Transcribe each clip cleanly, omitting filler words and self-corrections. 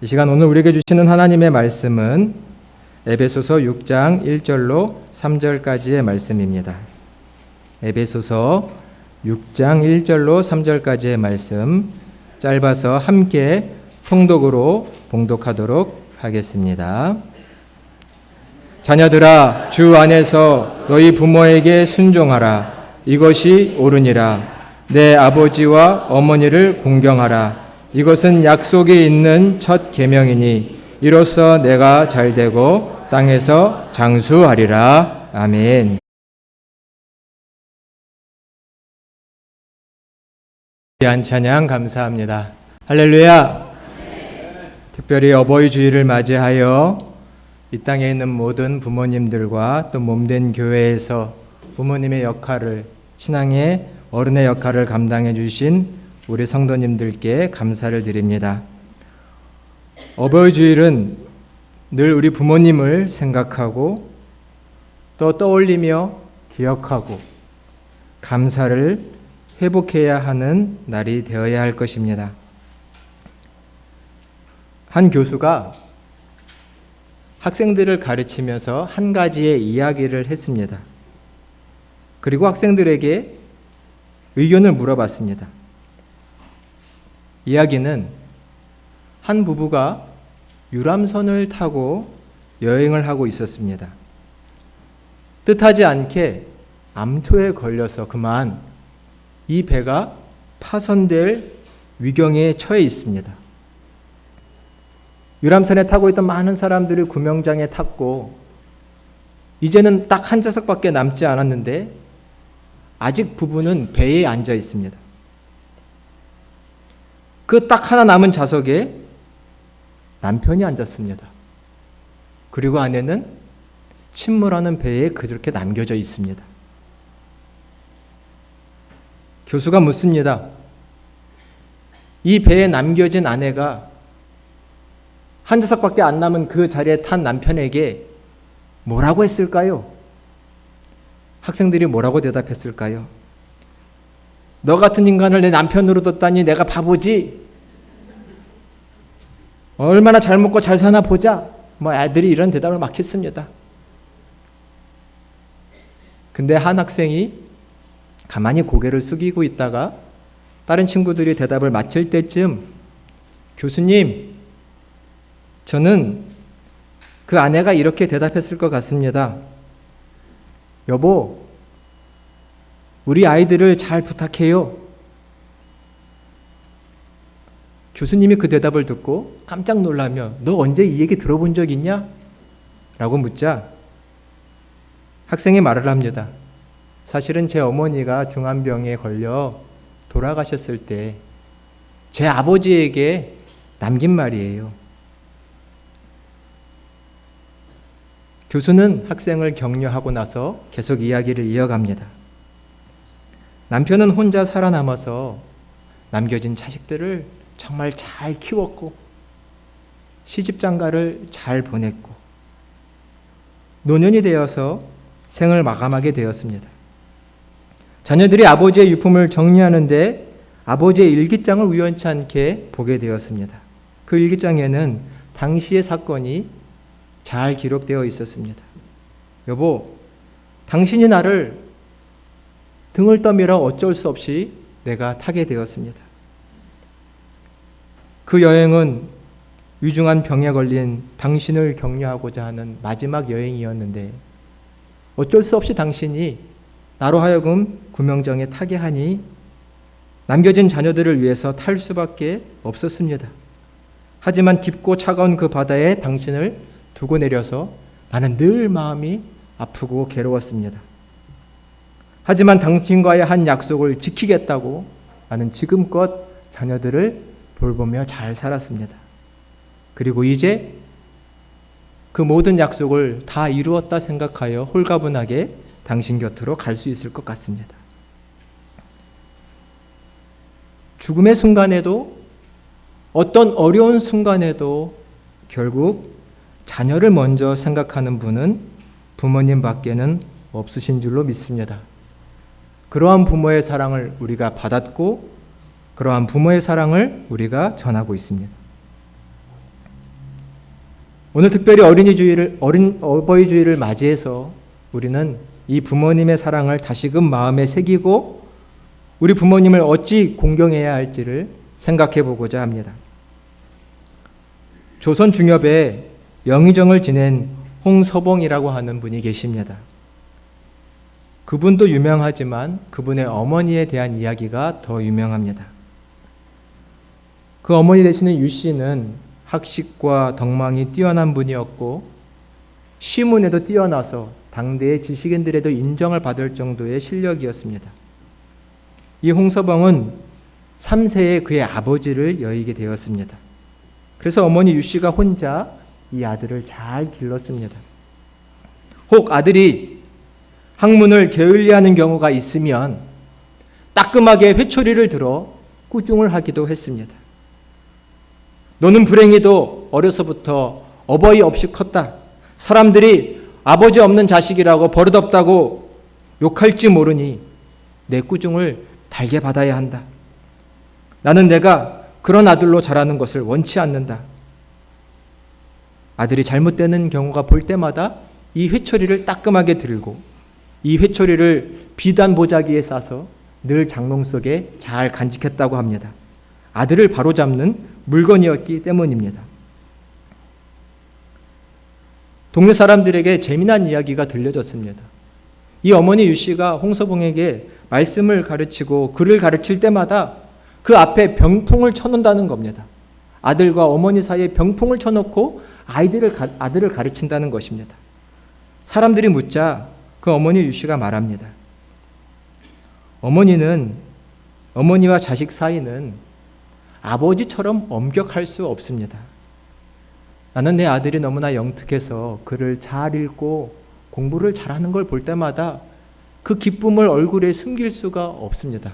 이 시간 오늘 우리에게 주시는 하나님의 말씀은 에베소서 6장 1절로 3절까지의 말씀입니다. 에베소서 6장 1절로 3절까지의 말씀 짧아서 함께 통독으로 봉독하도록 하겠습니다. 자녀들아, 주 안에서 너희 부모에게 순종하라. 이것이 옳으니라. 내 아버지와 어머니를 공경하라. 이것은 약속이 있는 첫 계명이니 이로써 내가 잘되고 땅에서 장수하리라. 아멘. 귀한 찬양 감사합니다. 할렐루야. 특별히 어버이 주일을 맞이하여 이 땅에 있는 모든 부모님들과 또 몸된 교회에서 부모님의 역할을, 신앙의 어른의 역할을 감당해 주신 우리 성도님들께 감사를 드립니다. 어버이 주일은 늘 우리 부모님을 생각하고 또 떠올리며 기억하고 감사를 회복해야 하는 날이 되어야 할 것입니다. 한 교수가 학생들을 가르치면서 한 가지의 이야기를 했습니다. 그리고 학생들에게 의견을 물어봤습니다. 이야기는 한 부부가 유람선을 타고 여행을 하고 있었습니다. 뜻하지 않게 암초에 걸려서 그만 이 배가 파손될 위경에 처해 있습니다. 유람선에 타고 있던 많은 사람들이 구명장에 탔고 이제는 딱 한 좌석밖에 남지 않았는데 아직 부부는 배에 앉아 있습니다. 그 딱 하나 남은 좌석에 남편이 앉았습니다. 그리고 아내는 침몰하는 배에 그렇게 남겨져 있습니다. 교수가 묻습니다. 이 배에 남겨진 아내가 한 좌석밖에 안 남은 그 자리에 탄 남편에게 뭐라고 했을까요? 학생들이 뭐라고 대답했을까요? 너 같은 인간을 내 남편으로 뒀다니 내가 바보지? 얼마나 잘 먹고 잘 사나 보자. 애들이 이런 대답을 막 했습니다. 근데 한 학생이 가만히 고개를 숙이고 있다가 다른 친구들이 대답을 마칠 때쯤 교수님, 저는 그 아내가 이렇게 대답했을 것 같습니다. 여보, 우리 아이들을 잘 부탁해요. 교수님이 그 대답을 듣고 깜짝 놀라며 너 언제 이 얘기 들어본 적 있냐? 라고 묻자 학생이 말을 합니다. 사실은 제 어머니가 중환병에 걸려 돌아가셨을 때 제 아버지에게 남긴 말이에요. 교수는 학생을 격려하고 나서 계속 이야기를 이어갑니다. 남편은 혼자 살아남아서 남겨진 자식들을 정말 잘 키웠고 시집장가를 잘 보냈고 노년이 되어서 생을 마감하게 되었습니다. 자녀들이 아버지의 유품을 정리하는데 아버지의 일기장을 우연치 않게 보게 되었습니다. 그 일기장에는 당시의 사건이 잘 기록되어 있었습니다. 여보, 당신이 나를 등을 떠밀어 어쩔 수 없이 내가 타게 되었습니다. 그 여행은 위중한 병에 걸린 당신을 격려하고자 하는 마지막 여행이었는데 어쩔 수 없이 당신이 나로 하여금 구명정에 타게 하니 남겨진 자녀들을 위해서 탈 수밖에 없었습니다. 하지만 깊고 차가운 그 바다에 당신을 두고 내려서 나는 늘 마음이 아프고 괴로웠습니다. 하지만 당신과의 한 약속을 지키겠다고 나는 지금껏 자녀들을 돌보며 잘 살았습니다. 그리고 이제 그 모든 약속을 다 이루었다 생각하여 홀가분하게 당신 곁으로 갈 수 있을 것 같습니다. 죽음의 순간에도 어떤 어려운 순간에도 결국 자녀를 먼저 생각하는 분은 부모님 밖에는 없으신 줄로 믿습니다. 그러한 부모의 사랑을 우리가 받았고 그러한 부모의 사랑을 우리가 전하고 있습니다. 오늘 특별히 어버이 주일을 맞이해서 우리는 이 부모님의 사랑을 다시금 마음에 새기고 우리 부모님을 어찌 공경해야 할지를 생각해 보고자 합니다. 조선 중엽에 영의정을 지낸 홍서봉이라고 하는 분이 계십니다. 그분도 유명하지만 그분의 어머니에 대한 이야기가 더 유명합니다. 그 어머니 되시는 유 씨는 학식과 덕망이 뛰어난 분이었고 시문에도 뛰어나서 당대의 지식인들에도 인정을 받을 정도의 실력이었습니다. 이 홍서봉은 3세에 그의 아버지를 여의게 되었습니다. 그래서 어머니 유 씨가 혼자 이 아들을 잘 길렀습니다. 혹 아들이 학문을 게을리하는 경우가 있으면 따끔하게 회초리를 들어 꾸중을 하기도 했습니다. 너는 불행히도 어려서부터 어버이 없이 컸다. 사람들이 아버지 없는 자식이라고 버릇없다고 욕할지 모르니 내 꾸중을 달게 받아야 한다. 나는 내가 그런 아들로 자라는 것을 원치 않는다. 아들이 잘못되는 경우가 볼 때마다 이 회초리를 따끔하게 들고 이 회초리를 비단 보자기에 싸서 늘 장롱 속에 잘 간직했다고 합니다. 아들을 바로잡는 물건이었기 때문입니다. 동네 사람들에게 재미난 이야기가 들려졌습니다. 이 어머니 유 씨가 홍서봉에게 말씀을 가르치고 글을 가르칠 때마다 그 앞에 병풍을 쳐놓는다는 겁니다. 아들과 어머니 사이에 병풍을 쳐놓고 아들을 가르친다는 것입니다. 사람들이 묻자 그 어머니 유 씨가 말합니다. 어머니와 자식 사이는 아버지처럼 엄격할 수 없습니다. 나는 내 아들이 너무나 영특해서 글을 잘 읽고 공부를 잘하는 걸 볼 때마다 그 기쁨을 얼굴에 숨길 수가 없습니다.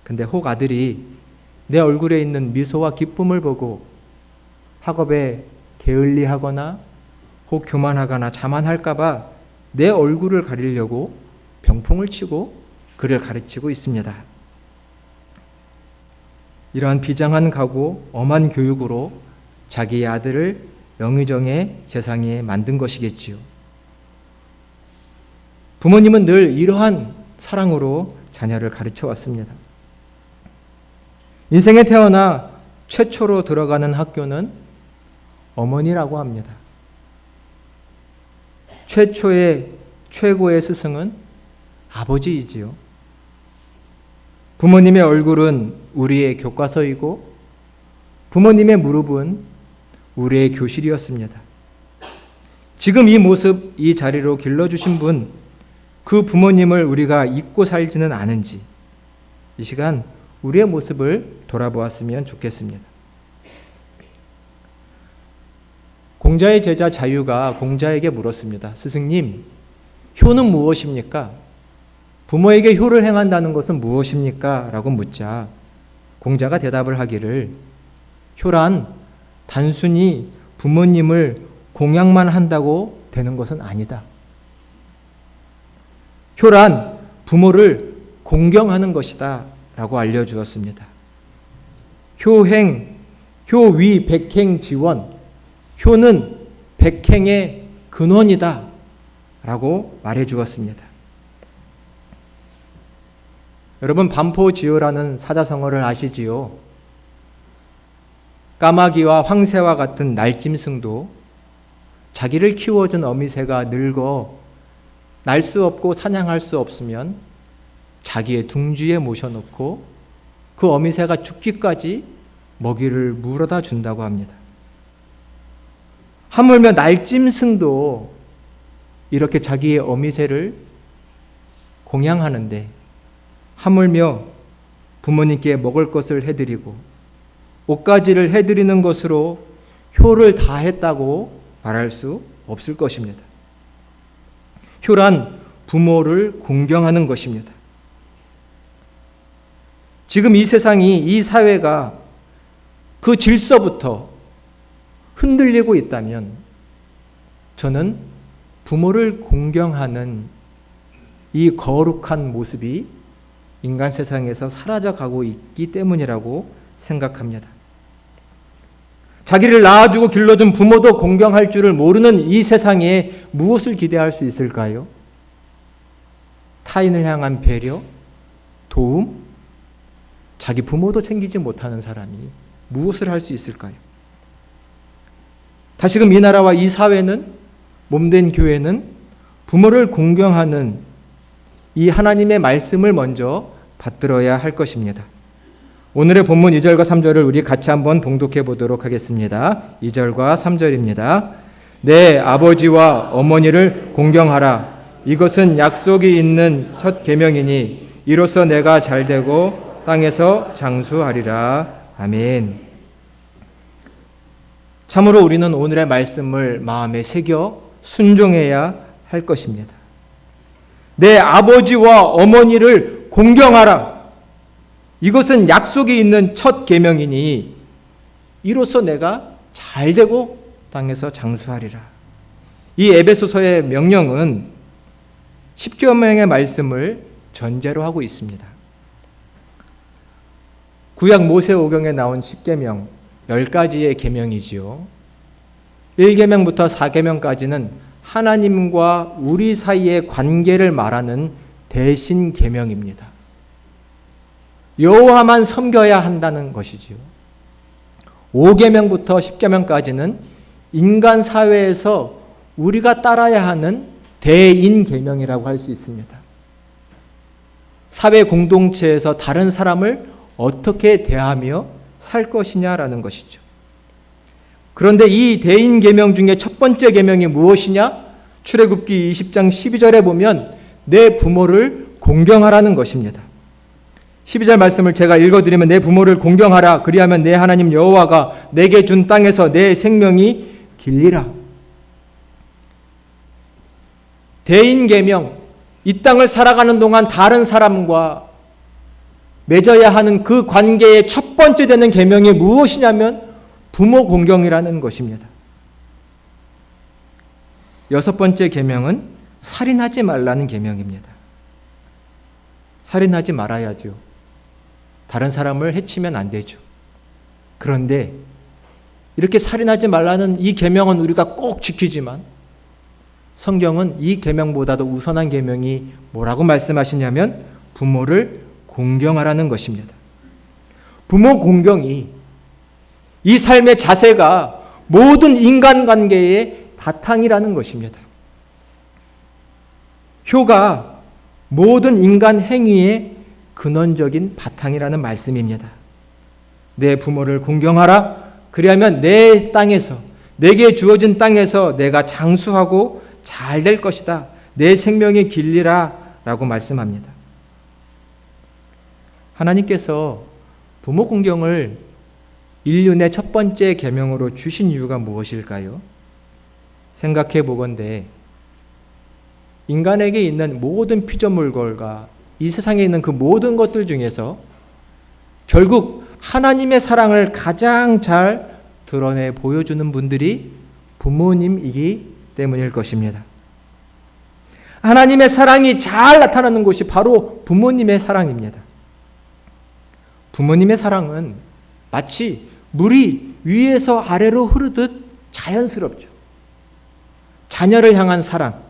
근데 혹 아들이 내 얼굴에 있는 미소와 기쁨을 보고 학업에 게을리하거나 혹 교만하거나 자만할까 봐 내 얼굴을 가리려고 병풍을 치고 그를 가르치고 있습니다. 이러한 비장한 각오, 엄한 교육으로 자기의 아들을 영의정의 재상에 만든 것이겠지요. 부모님은 늘 이러한 사랑으로 자녀를 가르쳐 왔습니다. 인생에 태어나 최초로 들어가는 학교는 어머니라고 합니다. 최고의 스승은 아버지이지요. 부모님의 얼굴은 우리의 교과서이고 부모님의 무릎은 우리의 교실이었습니다. 지금 이 모습, 이 자리로 길러주신 분, 그 부모님을 우리가 잊고 살지는 않은지 이 시간 우리의 모습을 돌아보았으면 좋겠습니다. 공자의 제자 자유가 공자에게 물었습니다. 스승님, 효는 무엇입니까? 부모에게 효를 행한다는 것은 무엇입니까? 라고 묻자 공자가 대답을 하기를 효란 단순히 부모님을 공양만 한다고 되는 것은 아니다. 효란 부모를 공경하는 것이다 라고 알려주었습니다. 효행, 효위, 백행, 지원. 효는 백행의 근원이다 라고 말해 주었습니다. 여러분 반포지효라는 사자성어를 아시지요? 까마귀와 황새와 같은 날짐승도 자기를 키워준 어미새가 늙어 날 수 없고 사냥할 수 없으면 자기의 둥지에 모셔놓고 그 어미새가 죽기까지 먹이를 물어다 준다고 합니다. 하물며 날짐승도 이렇게 자기의 어미새를 공양하는데 하물며 부모님께 먹을 것을 해드리고 옷가지를 해드리는 것으로 효를 다했다고 말할 수 없을 것입니다. 효란 부모를 공경하는 것입니다. 지금 이 세상이, 이 사회가 그 질서부터 흔들리고 있다면 저는 부모를 공경하는 이 거룩한 모습이 인간 세상에서 사라져가고 있기 때문이라고 생각합니다. 자기를 낳아주고 길러준 부모도 공경할 줄을 모르는 이 세상에 무엇을 기대할 수 있을까요? 타인을 향한 배려, 도움, 자기 부모도 챙기지 못하는 사람이 무엇을 할 수 있을까요? 다시금 이 나라와 이 사회는, 몸된 교회는 부모를 공경하는 이 하나님의 말씀을 먼저 받들어야 할 것입니다. 오늘의 본문 2절과 3절을 우리 같이 한번 봉독해 보도록 하겠습니다. 2절과 3절입니다. 내 아버지와 어머니를 공경하라. 이것은 약속이 있는 첫 계명이니 이로써 내가 잘되고 땅에서 장수하리라. 아멘. 참으로 우리는 오늘의 말씀을 마음에 새겨 순종해야 할 것입니다. 내 아버지와 어머니를 공경하라. 이것은 약속이 있는 첫 계명이니 이로써 내가 잘되고 땅에서 장수하리라. 이 에베소서의 명령은 10계명의 말씀을 전제로 하고 있습니다. 구약 모세오경에 나온 10계명 10가지의 계명이지요. 1계명부터 4계명까지는 하나님과 우리 사이의 관계를 말하는 대신 계명입니다. 여호와만 섬겨야 한다는 것이지요. 5계명부터 10계명까지는 인간 사회에서 우리가 따라야 하는 대인 계명이라고 할 수 있습니다. 사회 공동체에서 다른 사람을 어떻게 대하며 살 것이냐라는 것이죠. 그런데 이 대인 계명 중에 첫 번째 계명이 무엇이냐? 출애굽기 20장 12절에 보면 내 부모를 공경하라는 것입니다. 12절 말씀을 제가 읽어드리면 내 부모를 공경하라. 그리하면 내 하나님 여호와가 내게 준 땅에서 내 생명이 길리라. 대인 계명, 이 땅을 살아가는 동안 다른 사람과 맺어야 하는 그 관계의 첫 번째 되는 계명이 무엇이냐면 부모 공경이라는 것입니다. 여섯 번째 계명은 살인하지 말라는 계명입니다. 살인하지 말아야죠. 다른 사람을 해치면 안 되죠. 그런데 이렇게 살인하지 말라는 이 계명은 우리가 꼭 지키지만 성경은 이 계명보다도 우선한 계명이 뭐라고 말씀하시냐면 부모를 공경하라는 것입니다. 부모 공경이 이 삶의 자세가 모든 인간관계의 바탕이라는 것입니다. 효가 모든 인간 행위의 근원적인 바탕이라는 말씀입니다. 내 부모를 공경하라. 그리하면 내 땅에서, 내게 주어진 땅에서 내가 장수하고 잘 될 것이다. 내 생명이 길리라 라고 말씀합니다. 하나님께서 부모 공경을 인륜의 첫 번째 계명으로 주신 이유가 무엇일까요? 생각해 보건대 인간에게 있는 모든 피조물과 이 세상에 있는 그 모든 것들 중에서 결국 하나님의 사랑을 가장 잘 드러내 보여주는 분들이 부모님이기 때문일 것입니다. 하나님의 사랑이 잘 나타나는 곳이 바로 부모님의 사랑입니다. 부모님의 사랑은 마치 물이 위에서 아래로 흐르듯 자연스럽죠. 자녀를 향한 사랑,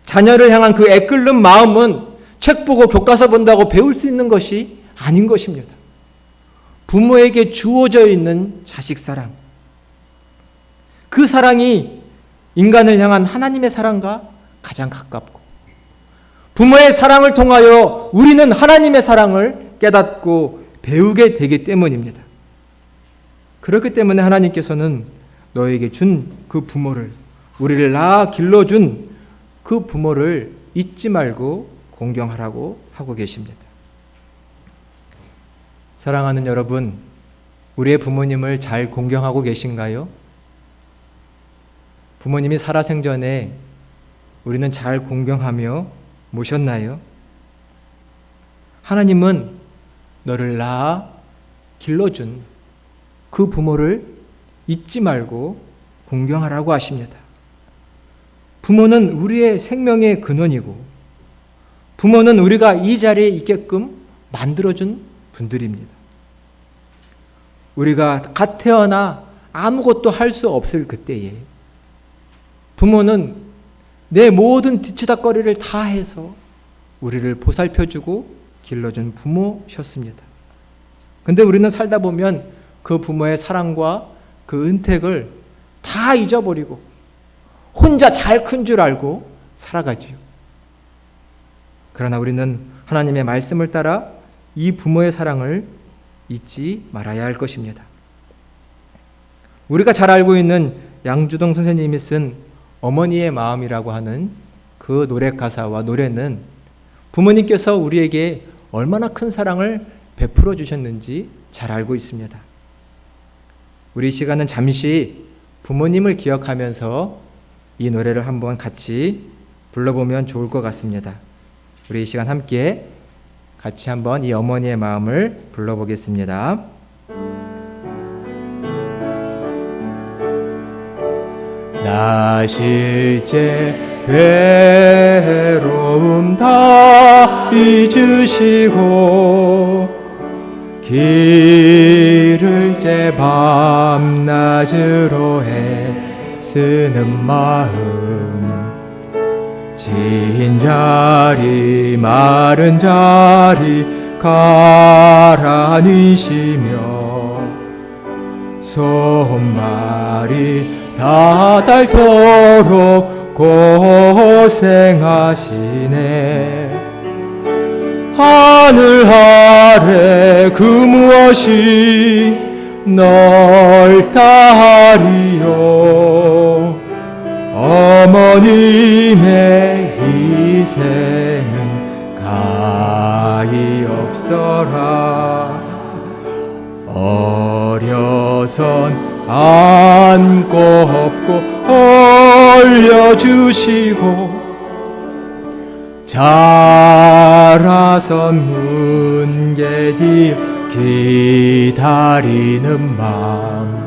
자녀를 향한 그 애끓는 마음은 책 보고 교과서 본다고 배울 수 있는 것이 아닌 것입니다. 부모에게 주어져 있는 자식 사랑, 그 사랑이 인간을 향한 하나님의 사랑과 가장 가깝고 부모의 사랑을 통하여 우리는 하나님의 사랑을 깨닫고 배우게 되기 때문입니다. 그렇기 때문에 하나님께서는 너에게 준 그 부모를, 우리를 낳아 길러준 그 부모를 잊지 말고 공경하라고 하고 계십니다. 사랑하는 여러분, 우리의 부모님을 잘 공경하고 계신가요? 부모님이 살아생전에 우리는 잘 공경하며 모셨나요? 하나님은 너를 낳아 길러준 그 부모를 잊지 말고 공경하라고 하십니다. 부모는 우리의 생명의 근원이고 부모는 우리가 이 자리에 있게끔 만들어준 분들입니다. 우리가 갓 태어나 아무것도 할 수 없을 그때에 부모는 내 모든 뒤치다꺼리를 다 해서 우리를 보살펴주고 길러준 부모셨습니다. 근데 우리는 살다 보면 그 부모의 사랑과 그 은택을 다 잊어버리고 혼자 잘 큰 줄 알고 살아가지요. 그러나 우리는 하나님의 말씀을 따라 이 부모의 사랑을 잊지 말아야 할 것입니다. 우리가 잘 알고 있는 양주동 선생님이 쓴 어머니의 마음이라고 하는 그 노래 가사와 노래는 부모님께서 우리에게 얼마나 큰 사랑을 베풀어 주셨는지 잘 알고 있습니다. 우리 이 시간은 잠시 부모님을 기억하면서 이 노래를 한번 같이 불러보면 좋을 것 같습니다. 우리 이 시간 함께 같이 한번 이 어머니의 마음을 불러보겠습니다. 나 실제 괴로움 다 잊으시고 길을 제 밤낮으로 애쓰는 마음 진 자리 마른 자리 가라니시며 손발이 다 닳도록 고생하시네. 하늘 아래 그 무엇이 넓다 하리요. 어머님의 희생은 가히 없어라. 어려선 안고 업고 올려주시고 자라선 문개 뒤 기다리는 마음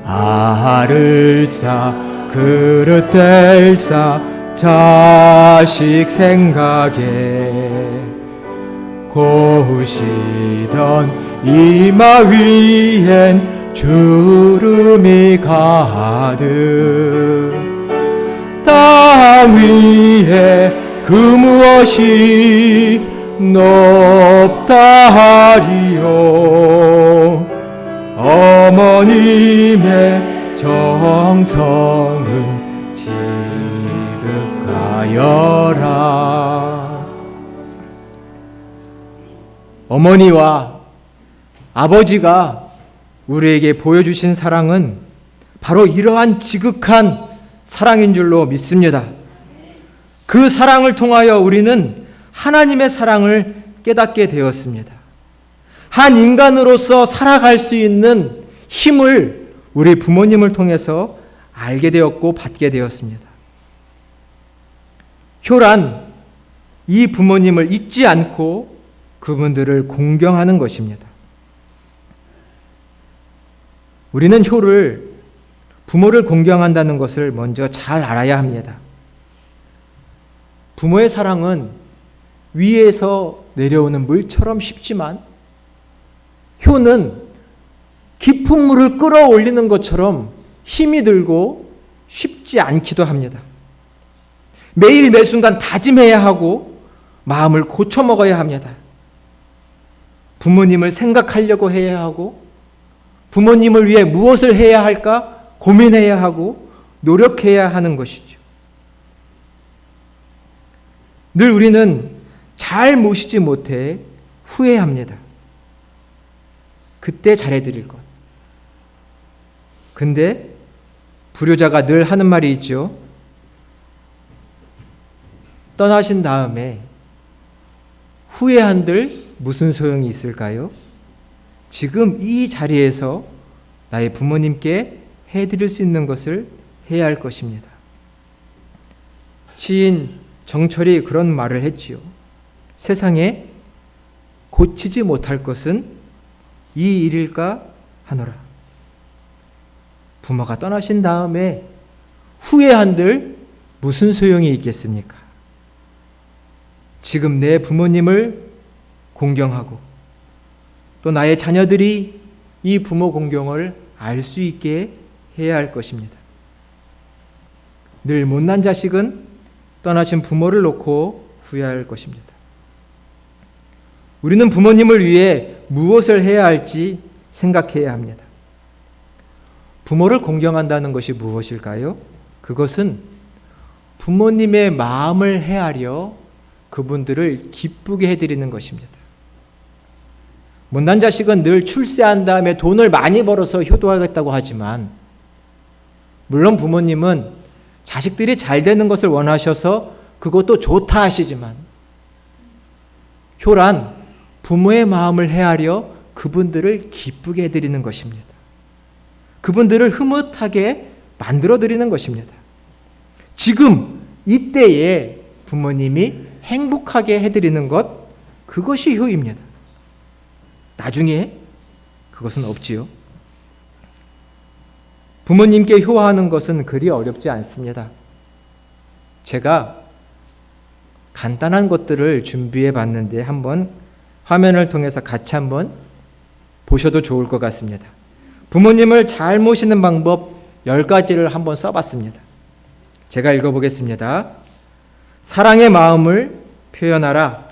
알을 싸 그릇 댈 싸 자식 생각에 고우시던 이마 위엔 주름이 가득 땅 위에 그 무엇이 높다 하리요. 어머님의 정성은 지극하여라. 어머니와 아버지가 우리에게 보여주신 사랑은 바로 이러한 지극한 사랑인 줄로 믿습니다. 그 사랑을 통하여 우리는 하나님의 사랑을 깨닫게 되었습니다. 한 인간으로서 살아갈 수 있는 힘을 우리 부모님을 통해서 알게 되었고 받게 되었습니다. 효란 이 부모님을 잊지 않고 그분들을 공경하는 것입니다. 우리는 효를 부모를 공경한다는 것을 먼저 잘 알아야 합니다. 부모의 사랑은 위에서 내려오는 물처럼 쉽지만 효는 깊은 물을 끌어올리는 것처럼 힘이 들고 쉽지 않기도 합니다. 매일 매순간 다짐해야 하고 마음을 고쳐 먹어야 합니다. 부모님을 생각하려고 해야 하고 부모님을 위해 무엇을 해야 할까 고민해야 하고 노력해야 하는 것이죠. 늘 우리는 잘 모시지 못해 후회합니다. 그때 잘해드릴 것. 근데 불효자가 늘 하는 말이 있죠. 떠나신 다음에 후회한들 무슨 소용이 있을까요? 지금 이 자리에서 나의 부모님께 해드릴 수 있는 것을 해야 할 것입니다. 시인 정철이 그런 말을 했지요. 세상에 고치지 못할 것은 이 일일까 하노라. 부모가 떠나신 다음에 후회한들 무슨 소용이 있겠습니까? 지금 내 부모님을 공경하고 또 나의 자녀들이 이 부모 공경을 알 수 있게 해야 할 것입니다. 늘 못난 자식은 떠나신 부모를 놓고 후회할 것입니다. 우리는 부모님을 위해 무엇을 해야 할지 생각해야 합니다. 부모를 공경한다는 것이 무엇일까요? 그것은 부모님의 마음을 헤아려 그분들을 기쁘게 해드리는 것입니다. 못난 자식은 늘 출세한 다음에 돈을 많이 벌어서 효도하겠다고 하지만, 물론 부모님은 자식들이 잘 되는 것을 원하셔서 그것도 좋다 하시지만, 효란 부모의 마음을 헤아려 그분들을 기쁘게 해드리는 것입니다. 그분들을 흐뭇하게 만들어드리는 것입니다. 지금 이때에 부모님이 행복하게 해드리는 것, 그것이 효입니다. 나중에 그것은 없지요. 부모님께 효하는 것은 그리 어렵지 않습니다. 제가 간단한 것들을 준비해 봤는데 한번 화면을 통해서 같이 한번 보셔도 좋을 것 같습니다. 부모님을 잘 모시는 방법 10가지를 한번 써봤습니다. 제가 읽어보겠습니다. 사랑의 마음을 표현하라.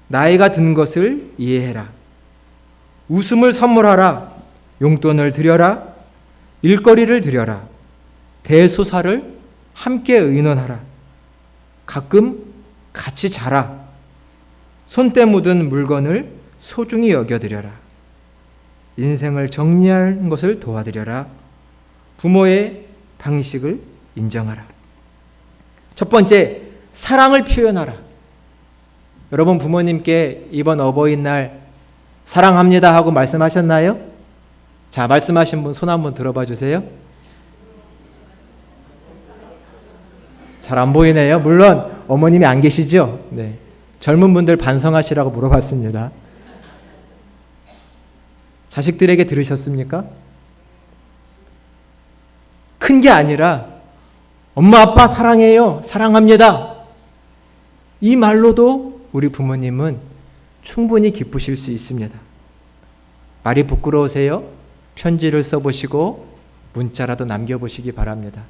나이가 든 것을 이해해라. 웃음을 선물하라. 용돈을 드려라. 일거리를 드려라. 대소사를 함께 의논하라. 가끔 같이 자라. 손때 묻은 물건을 소중히 여겨드려라. 인생을 정리하는 것을 도와드려라. 부모의 방식을 인정하라. 첫 번째, 사랑을 표현하라. 여러분 부모님께 이번 어버이날 사랑합니다 하고 말씀하셨나요? 자, 말씀하신 분 손 한번 들어봐 주세요. 잘 안 보이네요. 물론 어머님이 안 계시죠? 네. 젊은 분들 반성하시라고 물어봤습니다. 자식들에게 들으셨습니까? 큰 게 아니라 엄마 아빠 사랑해요. 사랑합니다. 이 말로도 우리 부모님은 충분히 기쁘실 수 있습니다. 말이 부끄러우세요? 편지를 써보시고 문자라도 남겨보시기 바랍니다.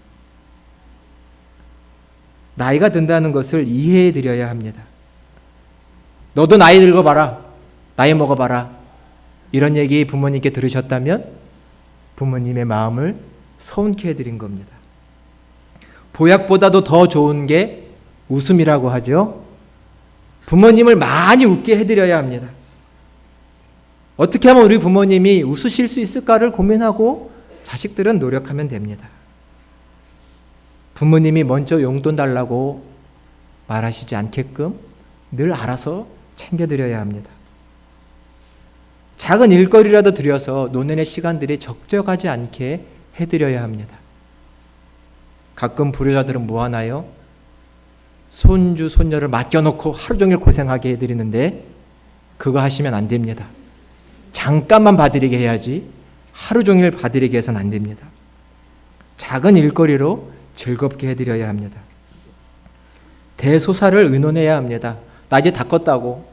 나이가 든다는 것을 이해해 드려야 합니다. 너도 나이 들어봐라. 나이 먹어봐라. 이런 얘기 부모님께 들으셨다면 부모님의 마음을 서운케 해드린 겁니다. 보약보다도 더 좋은 게 웃음이라고 하죠. 부모님을 많이 웃게 해드려야 합니다. 어떻게 하면 우리 부모님이 웃으실 수 있을까를 고민하고 자식들은 노력하면 됩니다. 부모님이 먼저 용돈 달라고 말하시지 않게끔 늘 알아서 챙겨드려야 합니다. 작은 일거리라도 드려서 노년의 시간들이 적적하지 않게 해드려야 합니다. 가끔 불효자들은 뭐 하나요? 손주, 손녀를 맡겨놓고 하루 종일 고생하게 해드리는데 그거 하시면 안 됩니다. 잠깐만 봐드리게 해야지 하루 종일 봐드리게 해서는 안 됩니다. 작은 일거리로 즐겁게 해드려야 합니다. 대소사를 의논해야 합니다. 나 이제 다 컸다고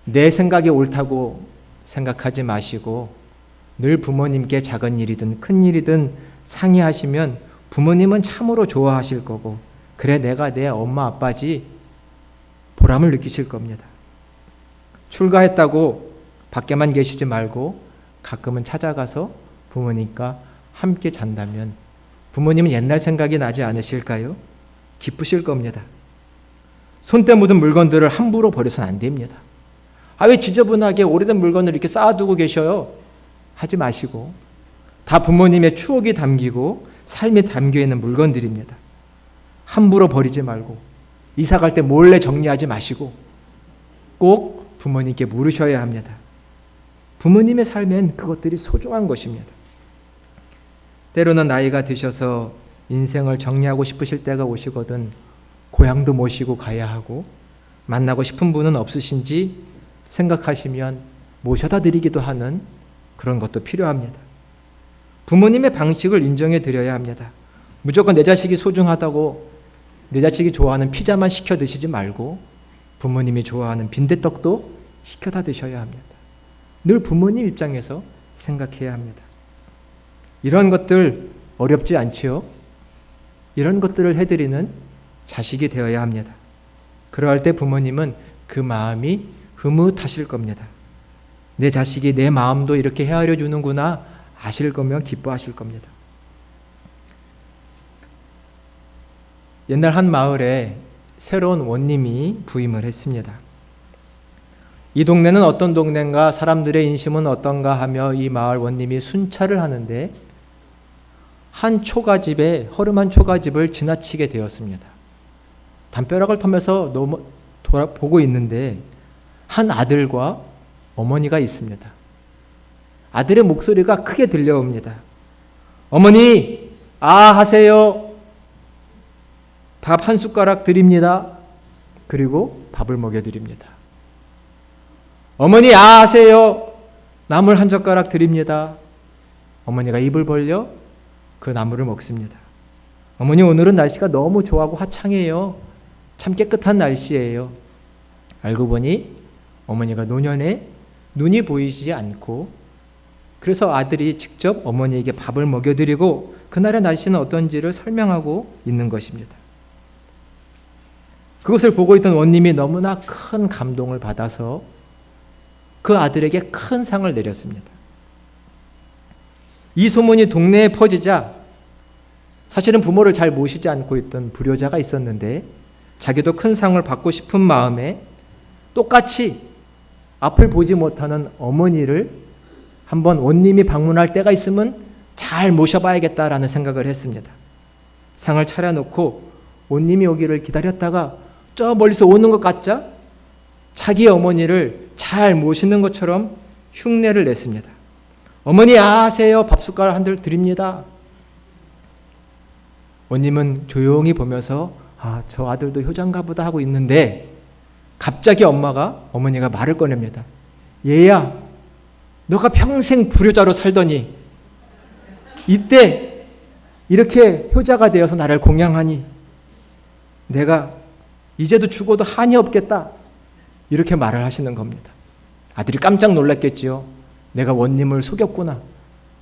내 생각이 옳다고 생각하지 마시고 늘 부모님께 작은 일이든 큰 일이든 상의하시면 부모님은 참으로 좋아하실 거고, 그래 내가 내 엄마 아빠지 보람을 느끼실 겁니다. 출가했다고 밖에만 계시지 말고 가끔은 찾아가서 부모님과 함께 잔다면 부모님은 옛날 생각이 나지 않으실까요? 기쁘실 겁니다. 손때 묻은 물건들을 함부로 버려서는 안 됩니다. 왜 지저분하게 오래된 물건을 이렇게 쌓아두고 계셔요? 하지 마시고, 다 부모님의 추억이 담기고 삶이 담겨있는 물건들입니다. 함부로 버리지 말고 이사 갈 때 몰래 정리하지 마시고 꼭 부모님께 물으셔야 합니다. 부모님의 삶엔 그것들이 소중한 것입니다. 때로는 나이가 드셔서 인생을 정리하고 싶으실 때가 오시거든 고향도 모시고 가야 하고 만나고 싶은 분은 없으신지 생각하시면 모셔다 드리기도 하는 그런 것도 필요합니다. 부모님의 방식을 인정해 드려야 합니다. 무조건 내 자식이 소중하다고 내 자식이 좋아하는 피자만 시켜 드시지 말고 부모님이 좋아하는 빈대떡도 시켜다 드셔야 합니다. 늘 부모님 입장에서 생각해야 합니다. 이런 것들 어렵지 않지요? 이런 것들을 해드리는 자식이 되어야 합니다. 그러할 때 부모님은 그 마음이 흐뭇하실 겁니다. 내 자식이 내 마음도 이렇게 헤아려 주는구나 아실 거면 기뻐하실 겁니다. 옛날 한 마을에 새로운 원님이 부임을 했습니다. 이 동네는 어떤 동네인가, 사람들의 인심은 어떤가 하며 이 마을 원님이 순찰을 하는데 한 초가집에, 허름한 초가집을 지나치게 되었습니다. 담벼락을 타면서 보고 있는데 한 아들과 어머니가 있습니다. 아들의 목소리가 크게 들려옵니다. 어머니, 하세요. 밥 한 숟가락 드립니다. 그리고 밥을 먹여드립니다. 어머니, 하세요. 나물 한 젓가락 드립니다. 어머니가 입을 벌려 그 나물을 먹습니다. 어머니, 오늘은 날씨가 너무 좋아하고 화창해요. 참 깨끗한 날씨예요. 알고 보니 어머니가 노년에 눈이 보이지 않고, 그래서 아들이 직접 어머니에게 밥을 먹여드리고 그날의 날씨는 어떤지를 설명하고 있는 것입니다. 그것을 보고 있던 원님이 너무나 큰 감동을 받아서 그 아들에게 큰 상을 내렸습니다. 이 소문이 동네에 퍼지자 사실은 부모를 잘 모시지 않고 있던 불효자가 있었는데 자기도 큰 상을 받고 싶은 마음에 똑같이 앞을 보지 못하는 어머니를 한번 원님이 방문할 때가 있으면 잘 모셔봐야겠다라는 생각을 했습니다. 상을 차려놓고 원님이 오기를 기다렸다가 저 멀리서 오는 것 같자 자기 어머니를 잘 모시는 것처럼 흉내를 냈습니다. 어머니, 하세요. 밥 숟가락 한 들 드립니다. 원님은 조용히 보면서 저 아들도 효자인가 보다 하고 있는데 갑자기 어머니가 말을 꺼냅니다. 얘야, 너가 평생 불효자로 살더니 이때 이렇게 효자가 되어서 나를 공양하니 내가 이제도 죽어도 한이 없겠다. 이렇게 말을 하시는 겁니다. 아들이 깜짝 놀랐겠지요. 내가 원님을 속였구나.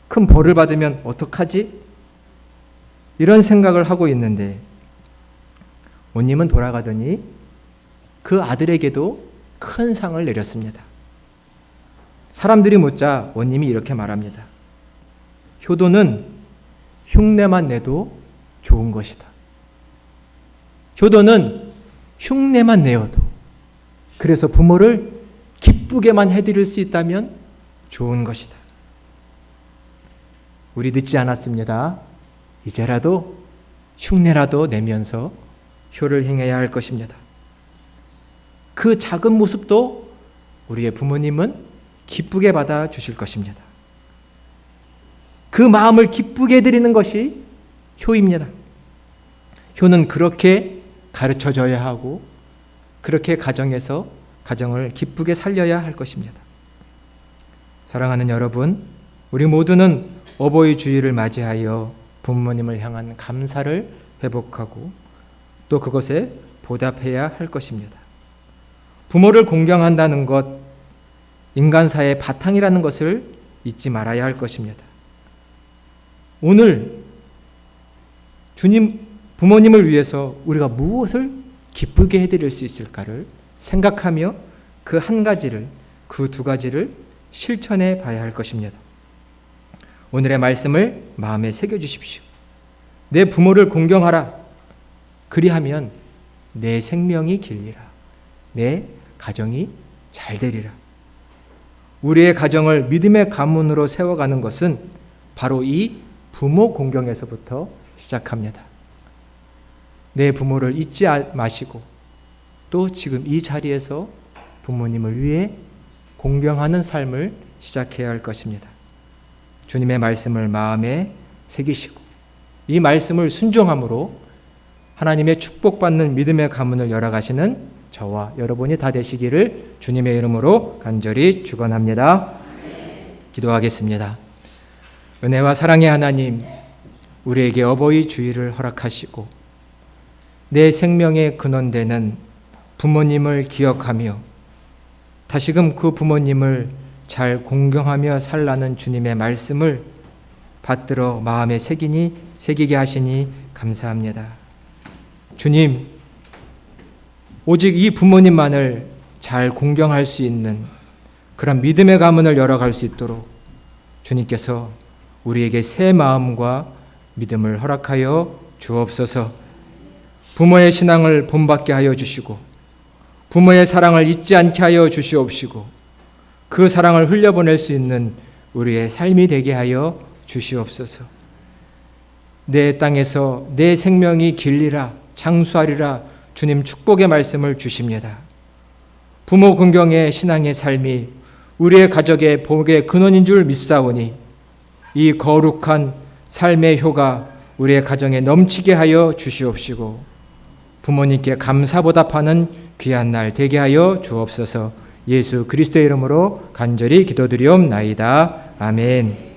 큰 벌을 받으면 어떡하지? 이런 생각을 하고 있는데 원님은 돌아가더니 그 아들에게도 큰 상을 내렸습니다. 사람들이 묻자 원님이 이렇게 말합니다. 효도는 흉내만 내도 좋은 것이다. 효도는 흉내만 내어도, 그래서 부모를 기쁘게만 해드릴 수 있다면 좋은 것이다. 우리 늦지 않았습니다. 이제라도 흉내라도 내면서 효를 행해야 할 것입니다. 그 작은 모습도 우리의 부모님은 기쁘게 받아주실 것입니다. 그 마음을 기쁘게 해드리는 것이 효입니다. 효는 그렇게 가르쳐줘야 하고 그렇게 가정에서 가정을 기쁘게 살려야 할 것입니다. 사랑하는 여러분, 우리 모두는 어버이 주일을 맞이하여 부모님을 향한 감사를 회복하고 또 그것에 보답해야 할 것입니다. 부모를 공경한다는 것, 인간사의 바탕이라는 것을 잊지 말아야 할 것입니다. 오늘 주님, 부모님을 위해서 우리가 무엇을 기쁘게 해드릴 수 있을까를 생각하며 그 한 가지를, 그 두 가지를 실천해 봐야 할 것입니다. 오늘의 말씀을 마음에 새겨주십시오. 내 부모를 공경하라. 그리하면 내 생명이 길리라. 내 가정이 잘 되리라. 우리의 가정을 믿음의 가문으로 세워가는 것은 바로 이 부모 공경에서부터 시작합니다. 내 부모를 잊지 마시고 또 지금 이 자리에서 부모님을 위해 공경하는 삶을 시작해야 할 것입니다. 주님의 말씀을 마음에 새기시고 이 말씀을 순종함으로 하나님의 축복받는 믿음의 가문을 열어가시는 저와 여러분이 다 되시기를 주님의 이름으로 간절히 축원합니다. 기도하겠습니다. 은혜와 사랑의 하나님, 우리에게 어버이 주일을 허락하시고 내 생명의 근원되는 부모님을 기억하며 다시금 그 부모님을 잘 공경하며 살라는 주님의 말씀을 받들어 마음에 새기게 하시니 감사합니다. 주님, 오직 이 부모님만을 잘 공경할 수 있는 그런 믿음의 가문을 열어갈 수 있도록 주님께서 우리에게 새 마음과 믿음을 허락하여 주옵소서. 부모의 신앙을 본받게 하여 주시고 부모의 사랑을 잊지 않게 하여 주시옵시고 그 사랑을 흘려보낼 수 있는 우리의 삶이 되게 하여 주시옵소서. 내 땅에서 내 생명이 길리라 장수하리라 주님 축복의 말씀을 주십니다. 부모 긍경의 신앙의 삶이 우리의 가족의 복의 근원인 줄 믿사오니 이 거룩한 삶의 효가 우리의 가정에 넘치게 하여 주시옵시고 부모님께 감사보답하는 귀한 날 되게 하여 주옵소서. 예수 그리스도의 이름으로 간절히 기도드리옵나이다. 아멘.